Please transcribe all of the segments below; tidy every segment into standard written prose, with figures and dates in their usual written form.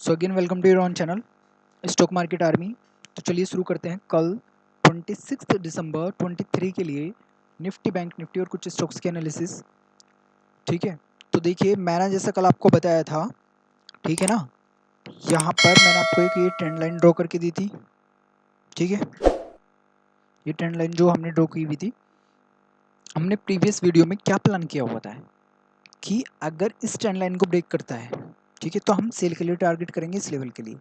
So again welcome to your own channel stock market army. तो चलिए शुरू करते हैं। कल 26 दिसंबर 23 के लिए निफ्टी, बैंक निफ्टी और कुछ स्टॉक्स के एनालिसिस। ठीक है, तो देखिए मैंने जैसा कल आपको बताया था, ठीक है ना, यहाँ पर मैंने आपको एक ये ट्रेंड लाइन ड्रॉ करके दी थी। ठीक है, ये ट्रेंड लाइन जो हमने ड्रॉ की हुई थी, हमने प्रीवियस वीडियो में क्या प्लान किया हुआ था कि अगर इस ट्रेंड लाइन को ब्रेक करता है, ठीक है, तो हम सेल के लिए टारगेट करेंगे इस लेवल के लिए।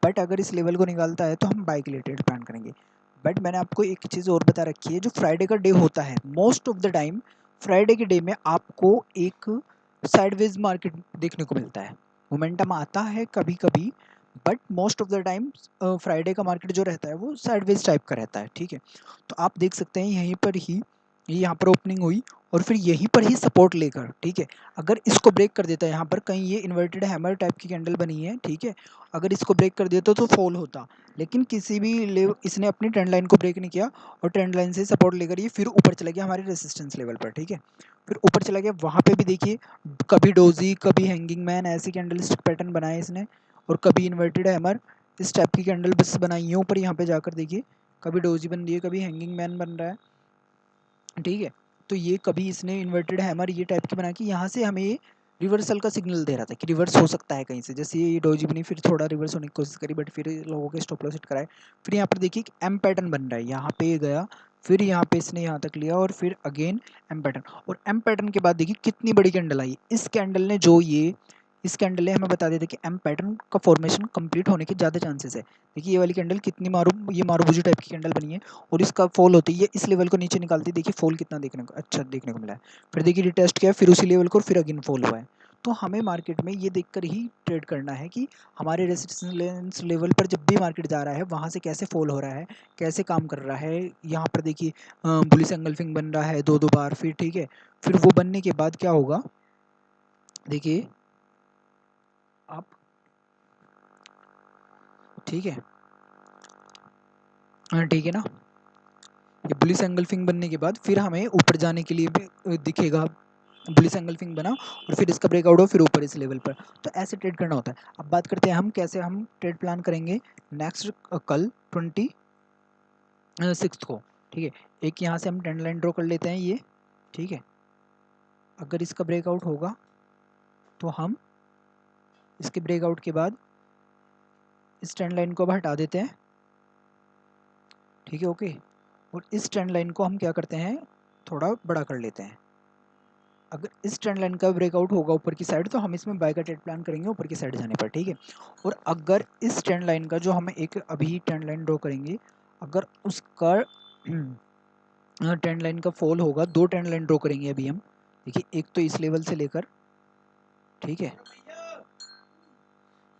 बट अगर इस लेवल को निकालता है तो हम बाय के लिए ट्रेड प्लान करेंगे। बट मैंने आपको एक चीज़ और बता रखी है, जो फ्राइडे का डे होता है, most of the time Friday के डे में आपको एक साइडवेज मार्केट देखने को मिलता है। मोमेंटम आता है कभी कभी, but most of the time Friday का मार्केट जो रहता है वो साइडवेज टाइप का रहता है। ठीक है, तो आप देख सकते हैं यहीं पर ही यहाँ पर ओपनिंग हुई और फिर यहीं पर ही सपोर्ट लेकर, ठीक है, अगर इसको ब्रेक कर देता है, यहाँ पर कहीं ये इन्वर्टेड हैमर टाइप की कैंडल बनी है, ठीक है, अगर इसको ब्रेक कर देता तो फॉल होता, लेकिन किसी भी इसने अपनी ट्रेंड लाइन को ब्रेक नहीं किया और ट्रेंड लाइन से सपोर्ट लेकर ये फिर ऊपर चला गया हमारे रेजिस्टेंस लेवल पर। ठीक है, फिर ऊपर चला गया, वहाँ पे भी देखिए कभी डोजी, कभी हैंगिंग मैन, ऐसी कैंडलस्टिक पैटर्न बनाए इसने, और कभी इन्वर्टेड हैमर इस टाइप की कैंडल बस बनाई है ऊपर। यहाँ पे जाकर देखिए कभी डोजी बन रही है, कभी हैंगिंग मैन बन रहा है। ठीक है, तो ये कभी इसने इन्वर्टेड हैमर ये टाइप की बना के यहाँ से हमें रिवर्सल का सिग्नल दे रहा था कि रिवर्स हो सकता है कहीं से। जैसे ये डोजी बनी, फिर थोड़ा रिवर्स होने की कोशिश करी, बट फिर लोगों के स्टॉप लॉस हिट कराए। फिर यहाँ पर देखिए एम पैटर्न बन रहा है, यहाँ पे गया, फिर यहाँ पे इसने यहाँ तक लिया और फिर अगेन एम पैटर्न, और एम पैटर्न के बाद देखिए कितनी बड़ी कैंडल आई इस कैंडल ने। जो ये इस कैंडल ने हमें बता दिया था कि एम पैटर्न का फॉर्मेशन कंप्लीट होने के ज़्यादा चांसेस है। देखिए ये वाली कैंडल कितनी ये मारूबुजी टाइप की कैंडल बनी है, और इसका फॉल होती है इस लेवल को नीचे निकालती है। देखिए फॉल कितना देखने को मिला है। फिर देखिए रिटेस्ट किया, फिर उसी लेवल को फिर अगेन फॉल हुआ है। तो हमें मार्केट में ये देखकर ही ट्रेड करना है कि हमारे रेजिस्टेंस लेवल पर जब भी मार्केट जा रहा है वहाँ से कैसे फॉल हो रहा है, कैसे काम कर रहा है। यहाँ पर देखिए बुलिश एंगल्फिंग बन रहा है दो बार, फिर ठीक है, फिर वो बनने के बाद क्या होगा देखिए आप, ठीक है, ठीक है ना, ये बुलिश एंगल्फिंग बनने के बाद फिर हमें ऊपर जाने के लिए भी दिखेगा। बुलिश एंगल्फिंग बना और फिर इसका ब्रेकआउट हो, फिर ऊपर इस लेवल पर। तो ऐसे ट्रेड करना होता है। अब बात करते हैं हम कैसे हम ट्रेड प्लान करेंगे नेक्स्ट कल 26 को। ठीक है, एक यहाँ से हम ट्रेंड लाइन ड्रॉ कर लेते हैं ये। ठीक है, अगर इसका ब्रेकआउट होगा तो हम इसके ब्रेकआउट के बाद इस ट्रेंड लाइन को अब हटा देते हैं। ठीक है, ओके, और इस ट्रेंड लाइन को हम क्या करते हैं, थोड़ा बड़ा कर लेते हैं। अगर इस ट्रेंड लाइन का ब्रेकआउट होगा ऊपर की साइड तो हम इसमें बाय का ट्रेड प्लान करेंगे ऊपर की साइड जाने पर। ठीक है, और अगर इस ट्रेंड लाइन का जो हमें एक अभी ट्रेंड लाइन ड्रॉ करेंगे, अगर उसका ट्रेंड लाइन का फॉल होगा, दो ट्रेंड लाइन ड्रॉ करेंगे अभी हम। देखिए एक तो इस लेवल से लेकर, ठीक है,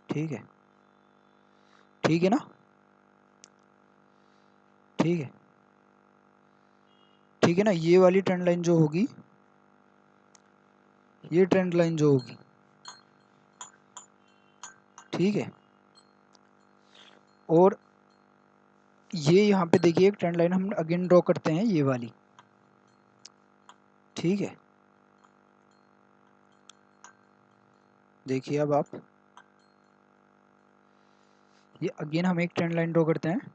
ठीक है, ठीक है ना, ठीक है, ठीक है ना, ये वाली ट्रेंड लाइन जो होगी, ये ट्रेंड लाइन जो होगी, ठीक है, और ये यहाँ पे देखिए एक ट्रेंड लाइन हम अगेन ड्रॉ करते हैं, ये वाली। ठीक है, देखिए अब आप, ये अगेन हम एक ट्रेंड लाइन ड्रॉ करते हैं।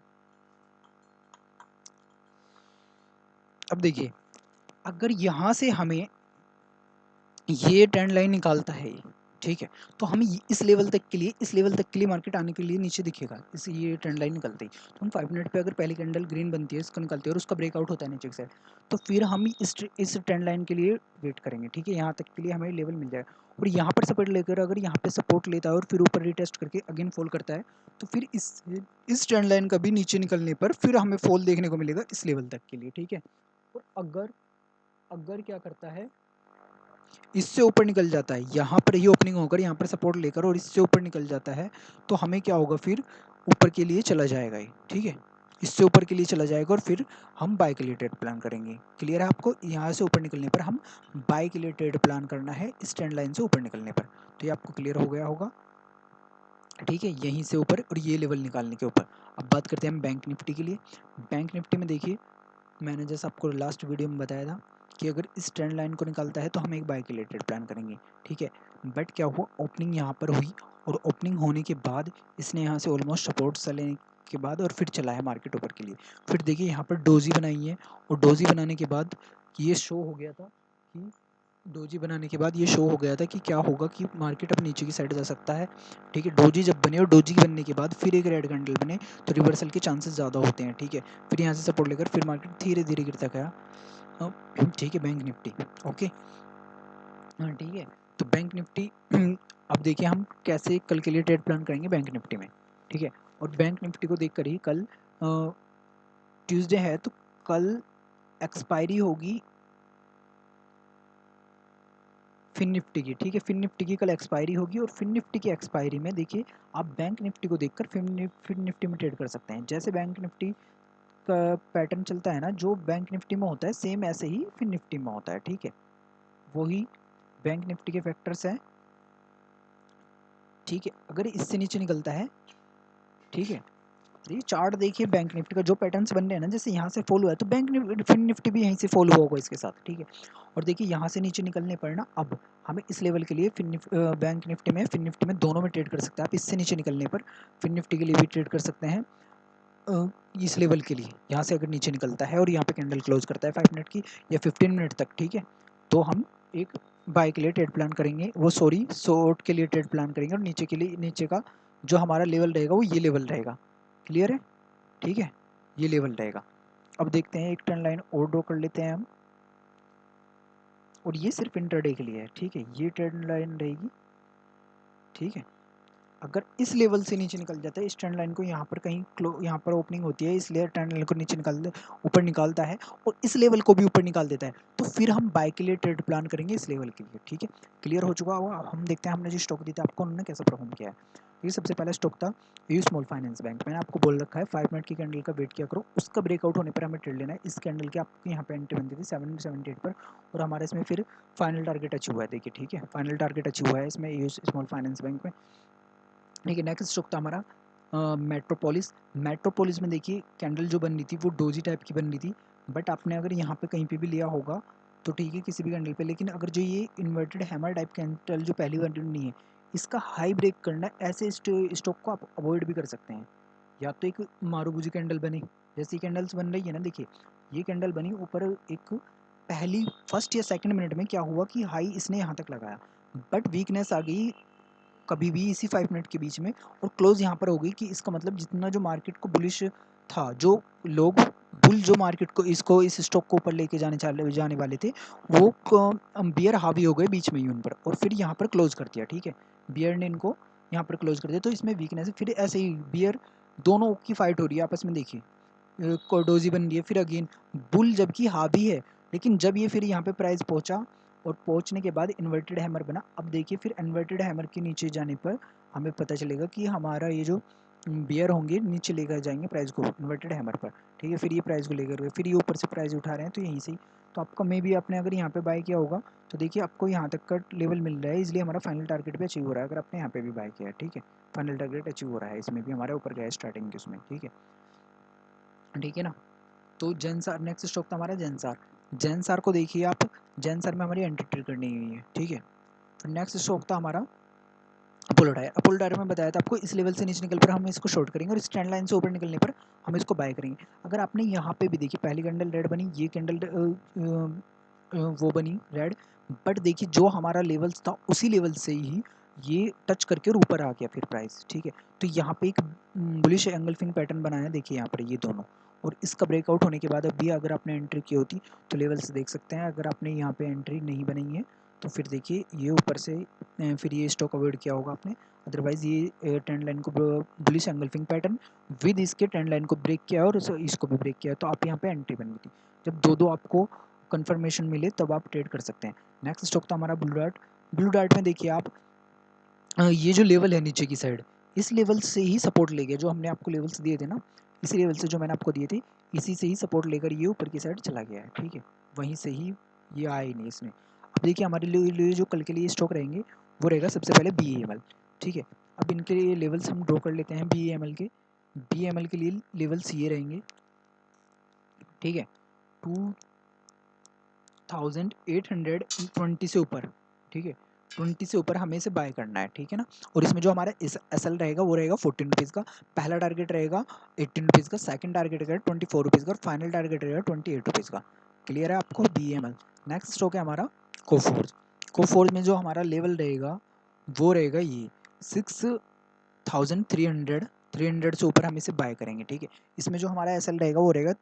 अब देखिए अगर यहाँ से हमें ये ट्रेंड लाइन निकालता है, ठीक है, तो हम इस लेवल तक के लिए, इस लेवल तक के लिए मार्केट आने के लिए नीचे दिखेगा इस ये ट्रेंड लाइन निकलते ही। तो हम 5 मिनट पे अगर पहली कैंडल ग्रीन बनती है, इसको निकलती है और उसका ब्रेकआउट होता है नीचे की साइड, तो फिर हम इस ट्रेंड लाइन के लिए वेट करेंगे। ठीक है, यहाँ तक के लिए हमें लेवल मिल जाएगा, और यहाँ पर सपोर्ट लेकर अगर यहाँ पे सपोर्ट लेता है और फिर ऊपर रिटेस्ट करके अगेन फॉल करता है, तो फिर इस ट्रेंड लाइन का भी नीचे निकलने पर फिर हमें फॉल देखने को मिलेगा इस लेवल तक के लिए। ठीक है, और अगर अगर क्या करता है, इससे ऊपर निकल जाता है, यहाँ पर ही ओपनिंग होकर यहाँ पर सपोर्ट लेकर और इससे ऊपर निकल जाता है, तो हमें क्या होगा, फिर ऊपर के लिए चला जाएगा ये। ठीक है, इससे ऊपर के लिए चला जाएगा और फिर हम बाय के लिए ट्रेड प्लान करेंगे। क्लियर है आपको, यहाँ से ऊपर निकलने पर हम बाय के लिए ट्रेड प्लान करना है इस ट्रेंड लाइन से ऊपर निकलने पर। तो ये आपको क्लियर हो गया होगा। ठीक है, यहीं से ऊपर और ये लेवल निकालने के ऊपर। अब बात करते हैं हम बैंक निफ्टी के लिए। बैंक निफ्टी में देखिए मैंने जैसा आपको लास्ट वीडियो में बताया था कि अगर इस ट्रेंड लाइन को निकालता है तो हम एक बाय के लिए ट्रेड प्लान करेंगे, ठीक है। बट क्या हुआ, ओपनिंग यहाँ पर हुई और ओपनिंग होने के बाद इसने यहाँ से ऑलमोस्ट सपोर्ट लेने के बाद और फिर चला है मार्केट ऊपर के लिए। फिर देखिए यहाँ पर डोजी बनाई है और डोजी बनाने के बाद ये शो हो गया था कि डोजी बनाने के बाद ये शो हो गया था कि क्या होगा कि मार्केट अब नीचे की साइड जा सकता है, ठीक है। डोजी जब बने और डोजी बनने के बाद फिर एक रेड कैंडल बने तो रिवर्सल के चांसेस ज़्यादा होते हैं, ठीक है। फिर यहाँ से सपोर्ट लेकर फिर मार्केट धीरे धीरे गिरता गया, ठीक है। बैंक निफ्टी, ओके, हाँ ठीक है। तो बैंक निफ्टी अब देखिए हम कैसे कल के लिए ट्रेड प्लान करेंगे बैंक निफ्टी में, ठीक है। और बैंक निफ्टी को देखकर ही कल ट्यूसडे है तो कल एक्सपायरी होगी फिन निफ्टी की, ठीक है। फिन निफ्टी की कल एक्सपायरी होगी और फिन निफ्टी की एक्सपायरी में देखिए आप बैंक निफ्टी को देखकर फिन निफ्टी में ट्रेड कर सकते हैं। जैसे बैंक निफ्टी का पैटर्न चलता है ना, जो बैंक निफ्टी में होता है सेम ऐसे ही फिन निफ्टी में होता है, ठीक है। वही बैंक निफ्टी के फैक्टर्स हैं, ठीक है। अगर इससे नीचे निकलता है, ठीक है, ये चार्ट देखिए बैंक निफ्टी का जो पैटर्न्स बन रहे हैं ना, जैसे यहाँ से फॉलो है तो बैंक निफ्टी फिन निफ्टी भी यहीं से फॉलो होगा इसके साथ, ठीक है। और देखिए यहाँ से नीचे निकलने पर ना अब हमें इस लेवल के लिए बैंक निफ्टी में फिन निफ्टी में दोनों में ट्रेड कर सकते हैं आप। इससे नीचे निकलने पर फिन निफ्टी के लिए भी ट्रेड कर सकते हैं इस लेवल के लिए, यहाँ से अगर नीचे निकलता है और यहाँ पे कैंडल क्लोज करता है 5 मिनट की या 15 मिनट तक, ठीक है, तो हम एक बाय के लिए ट्रेड प्लान करेंगे, वो सॉरी शॉर्ट के लिए ट्रेड प्लान करेंगे। और नीचे के लिए, नीचे का जो हमारा लेवल रहेगा वो ये लेवल रहेगा, क्लियर है, ठीक है, ये लेवल रहेगा। अब देखते हैं एक ट्रेंड लाइन और ड्रॉ कर लेते हैं हम, और ये सिर्फ इंटरडे के लिए है, ठीक है। ये ट्रेंड लाइन रहेगी, ठीक है। अगर इस लेवल से नीचे निकल जाता है, इस ट्रेंड लाइन को यहाँ पर कहीं यहाँ पर ओपनिंग होती है इसलिए ट्रेंड लाइन को नीचे ऊपर निकालता है और इस लेवल को भी ऊपर निकाल देता है, तो फिर हम बाय के लिए ट्रेड प्लान करेंगे इस लेवल के लिए, ठीक है। क्लियर हो चुका होगा। अब हम देखते हैं हमने जो स्टॉक दिया था आपको उन्होंने कैसा परफॉर्म किया है। ये सबसे पहला स्टॉक था यू स्मॉल फाइनेंस बैंक। मैंने आपको बोल रखा है 5 मिनट की कैंडल का वेट किया करो, उसका ब्रेकआउट होने पर हमें ट्रेड लेना है। इस कैंडल के आपको यहाँ पे एंट्री बनती थी 778 पर और हमारे इसमें फिर फाइनल टारगेट अचीव हुआ है, देखिए, ठीक है। फाइनल टारगेट अचीव हुआ है इसमें यू स्मॉल फाइनेंस बैंक में, ठीक है। नेक्स्ट स्टॉक था हमारा मेट्रोपोलिस। मेट्रोपोलिस में देखिए कैंडल जो बन रही थी वो डोजी टाइप की बन रही थी, बट आपने अगर यहाँ पे कहीं पे भी लिया होगा तो ठीक है किसी भी कैंडल पे, लेकिन अगर जो ये इन्वर्टेड हैमर टाइप कैंडल जो पहली बार नहीं है, इसका हाई ब्रेक करना, ऐसे स्टॉक को आप अवॉइड भी कर सकते हैं। या तो एक मारूबुजी कैंडल बनी, जैसी कैंडल्स बन रही है ना, देखिए ये कैंडल बनी ऊपर एक पहली फर्स्ट या सेकंड मिनट में क्या हुआ कि हाई इसने यहाँ तक लगाया, बट वीकनेस आ गई कभी भी इसी 5 मिनट के बीच में और क्लोज यहाँ पर हो गई, कि इसका मतलब जितना जो मार्केट को बुलिश था, जो लोग बुल जो मार्केट को इसको इस स्टॉक को ऊपर लेके जाने वाले थे, वो बियर हावी हो गए बीच में ही उन पर और फिर यहाँ पर क्लोज कर दिया, ठीक है। बियर ने इनको यहाँ पर क्लोज कर दिया, तो इसमें वीकनेस है। फिर ऐसे ही बियर दोनों की फाइट हो रही है आपस में, देखिए कोडोजी बन रही है, फिर अगेन बुल जबकि हावी है, लेकिन जब ये फिर यहाँ पे प्राइस पहुँचा और पहुँचने के बाद इन्वर्टेड हैमर बना। अब देखिए फिर इन्वर्टेड हैमर के नीचे जाने पर हमें पता चलेगा कि हमारा ये जो बियर होंगे नीचे लेकर जाएंगे प्राइस को इन्वर्टेड हैमर पर, ठीक है। फिर ये प्राइस को लेकर गए, फिर ये ऊपर से प्राइस उठा रहे हैं, तो यहीं से तो आपका मे भी आपने अगर यहाँ पे बाय किया होगा तो देखिए आपको यहाँ तक का लेवल मिल रहा है, इसलिए हमारा फाइनल टारगेट भी अचीव हो रहा है। अगर आपने यहाँ पे भी बाय किया है, ठीक है, फाइनल टारगेट अचीव हो रहा है, इसमें भी हमारे ऊपर गया है स्टार्टिंग के उसमें, ठीक है, ठीक है ना। तो जेनसार नेक्स्ट स्टॉक था हमारा जेनसार। जेनसार को देखिए आप, जेनसार में हमारी एंट्री करनी हुई है, ठीक है। फिर नेक्स्ट स्टॉक था हमारा अपोलो टायर। अपोलो टायर में बताया था आपको इस लेवल से नीचे निकल पर हम इसको शॉर्ट करेंगे और इस ट्रेंड लाइन से ऊपर निकलने पर हम इसको बाय करेंगे। अगर आपने यहाँ पे भी देखिए पहली कैंडल रेड बनी, ये कैंडल वो बनी रेड, बट देखिए जो हमारा लेवल्स था उसी लेवल से ही ये टच करके और ऊपर आ गया फिर प्राइस, ठीक है। तो यहाँ पे एक बुलिश एंगल्फिंग पैटर्न बनाया है, देखिए यहाँ पर ये दोनों, और इसका ब्रेकआउट होने के बाद अभी अगर आपने एंट्री की होती तो लेवल्स देख सकते हैं। अगर आपने यहाँ पे एंट्री नहीं बनाई है तो फिर देखिए ये ऊपर से फिर ये स्टॉक अवॉइड किया होगा आपने। अदरवाइज ये ट्रेंड लाइन को बुलिश एंगल्फिंग पैटर्न विद इसके ट्रेंड लाइन को ब्रेक किया और इसको भी ब्रेक किया, तो आप यहाँ पे एंट्री बन गई थी। जब दो आपको कंफर्मेशन मिले तब आप ट्रेड कर सकते हैं। नेक्स्ट स्टॉक था हमारा ब्लू डार्ट। ब्लू डार्ट में देखिए आप ये जो लेवल है नीचे की साइड, इस लेवल से ही सपोर्ट ले गया, जो हमने आपको लेवल्स दिए थे ना, इसी लेवल से जो मैंने आपको दिए थे इसी से ही सपोर्ट लेकर ये ऊपर की साइड चला गया है, ठीक है। वहीं से ही ये आया ही नहीं इसने। अब देखिए हमारे लिए जो कल के लिए स्टॉक रहेंगे वो रहेगा सबसे पहले BEML, ठीक है। अब इनके लिए लेवल्स हम ड्रॉ कर लेते हैं BEML के। BEML के लिए लेवल्स ये रहेंगे, ठीक है, 2 2820 से ऊपर, ठीक है, 20 से ऊपर हमें इसे बाय करना है, ठीक है ना। और इसमें जो हमारा SL रहेगा वो रहेगा 14 रुपीज़ का, पहला टारगेट रहेगा 18 रुपीज़ का, सेकंड टारगेट रहेगा 24 रुपीज़ का और फाइनल टारगेट रहेगा 28 रुपीज़ का। क्लियर है आपको BML। नेक्स्ट स्टॉक है हमारा कोफोर्ज। कोफोर्ज में जो हमारा लेवल रहेगा वो रहेगा ये 6300 से ऊपर हम इसे बाय करेंगे, ठीक है। इसमें जो हमारा SL रहेगा वो रहेगा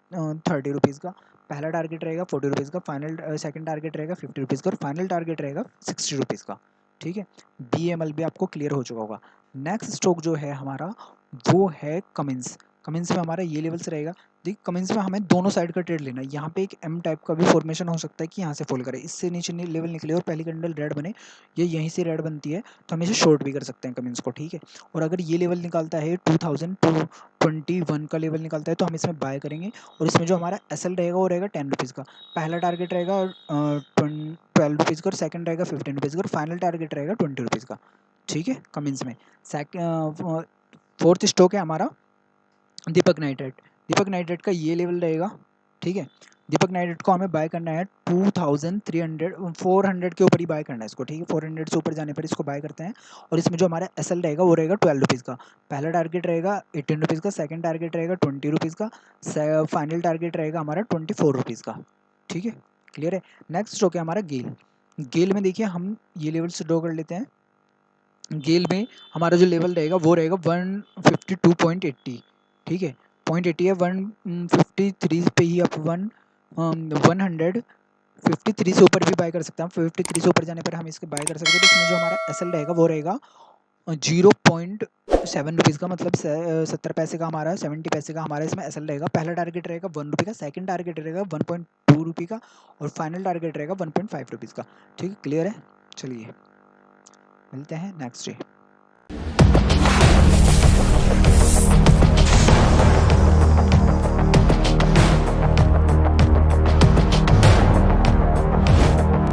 30 रुपीज़ का, पहला टारगेट रहेगा 40 रुपीज़ का, फाइनल सेकंड टारगेट रहेगा 50 रुपीज़ का और फाइनल टारगेट रहेगा 60 रुपीज़ का, ठीक है। BML भी आपको क्लियर हो चुका होगा। नेक्स्ट स्टॉक जो है हमारा वो है कमिंस। कमिंस में हमारा ये लेवल्स रहेगा। देखिए कमिंस में हमें दोनों साइड का ट्रेड लेना है। यहाँ पे एक M टाइप का भी फॉर्मेशन हो सकता है कि यहाँ से फॉल करे, इससे नीचे लेवल निकले और पहली कैंडल रेड बने, ये यहीं से रेड बनती है तो हम इसे शॉर्ट भी कर सकते हैं कमिंस को, ठीक है। और अगर ये लेवल निकालता है 2221 का लेवल निकालता है तो हम इसमें बाय करेंगे। और इसमें जो हमारा SL रहेगा वो रहेगा 10 रुपीज़ का, पहला टारगेट रहेगा 12 रुपीज़ का और सेकंड रहेगा 15 रुपीज़ का और फाइनल टारगेट रहेगा 20 रुपीज़ का, ठीक है। कमिंस में फोर्थ स्टॉक है हमारा दीपक नाइट्रेट। दीपक नाइट्रेट का ये लेवल रहेगा, ठीक है। दीपक नाइट्रेट को हमें बाय करना है 400 के ऊपर ही बाय करना है इसको, ठीक है। 400 से ऊपर जाने पर इसको बाय करते हैं। और इसमें जो हमारा SL रहेगा वो रहेगा 12 रुपीज़ का, पहला टारगेट रहेगा 18 रुपीज़ का, सेकंड टारगेट रहेगा 20 रुपीज़ का, फाइनल टारगेट रहेगा हमारा 24 रुपीज़ का, ठीक है। क्लियर है। नेक्स्ट स्टॉक है हमारा गेल। गेल में देखिए हम ये लेवल से ड्रॉ कर लेते हैं। गेल में हमारा जो लेवल रहेगा वो रहेगा 152.80, ठीक है। 0.80 है, 153 पे ही आप 153 से ऊपर भी बाय कर सकते हैं। 53 से ऊपर जाने पर हम इसके बाय कर सकते हैं। तो इसमें जो हमारा SL रहेगा वो रहेगा 0.7 रुपीज़ का, मतलब 70 पैसे का हमारा 70 पैसे का हमारा इसमें SL रहेगा। पहला टारगेट रहेगा 1 रुपये का, सेकंड टारगेट रहेगा 1.2 रुपये का और फाइनल टारगेट रहेगा 1.5 रुपीज़ का, ठीक है। क्लियर है। चलिए मिलते हैं नेक्स्ट डे।